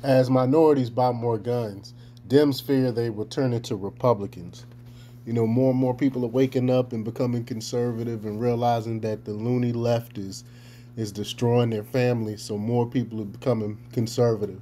As minorities buy more guns, Dems fear they will turn into Republicans. More and more people are waking up and becoming conservative and realizing that the loony left is destroying their families, so more people are becoming conservative.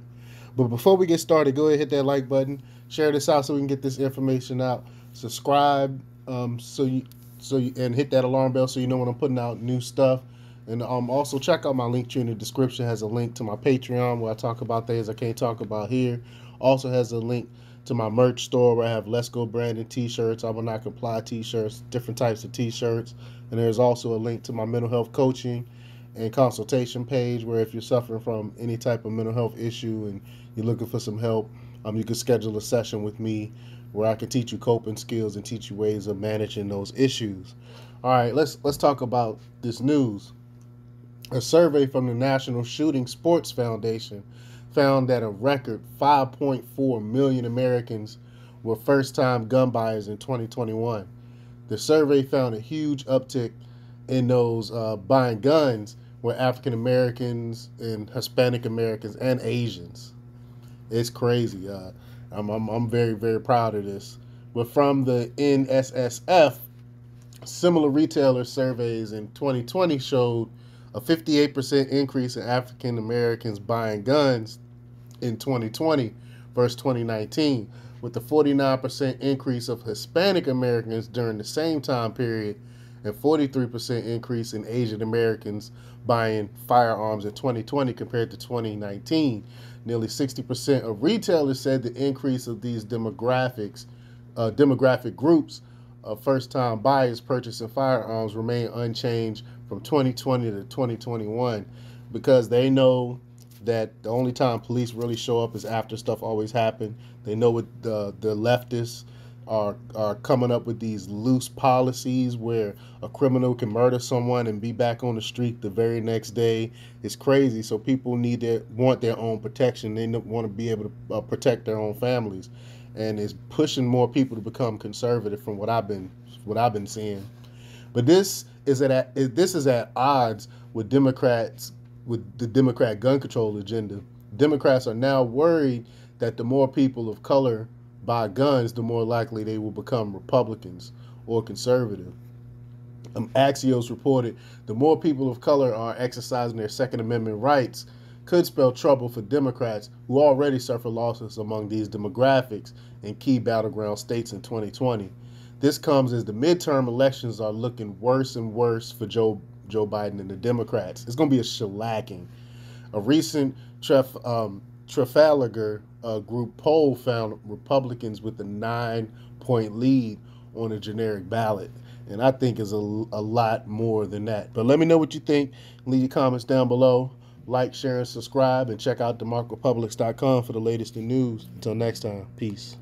But before we get started, go ahead and hit that like button, share this out so we can get this information out. Subscribe, and hit that alarm bell so you know when I'm putting out new stuff. And also check out my link tree in the description. It has a link to my Patreon where I talk about things I can't talk about here. Also has a link to my merch store where I have Let's Go Brandon t-shirts, I Will Not Comply t-shirts, different types of t-shirts. And there's also a link to my mental health coaching and consultation page where if you're suffering from any type of mental health issue and you're looking for some help, you can schedule a session with me where I can teach you coping skills and teach you ways of managing those issues. All right, let's talk about this news. A survey from the National Shooting Sports Foundation found that a record 5.4 million Americans were first-time gun buyers in 2021. The survey found a huge uptick in those buying guns were African Americans and Hispanic Americans and Asians. It's crazy. I'm very, very proud of this. But from the NSSF, similar retailer surveys in 2020 showed a 58% increase in African Americans buying guns in 2020 versus 2019, with a 49% increase of Hispanic Americans during the same time period and 43% increase in Asian Americans buying firearms in 2020 compared to 2019. Nearly 60% of retailers said the increase of these demographic groups of first-time buyers purchasing firearms remain unchanged from 2020 to 2021 because they know that the only time police really show up is after stuff always happened. They know what the leftists are coming up with these loose policies where a criminal can murder someone and be back on the street the very next day. It's crazy. So people want their own protection. They want to be able to protect their own families, and it's pushing more people to become conservative from what I've been seeing. But this is at odds with the Democrat gun control agenda. Democrats are now worried that the more people of color buy guns, the more likely they will become Republicans or conservative. Axios reported the more people of color are exercising their Second Amendment rights could spell trouble for Democrats who already suffer losses among these demographics in key battleground states in 2020. This comes as the midterm elections are looking worse and worse for Joe Biden and the Democrats. It's going to be a shellacking. A recent Trafalgar Group poll found Republicans with a 9-point lead on a generic ballot. And I think is a lot more than that. But let me know what you think. Leave your comments down below. Like, share, and subscribe. And check out demarkrepublics.com for the latest in news. Until next time, peace.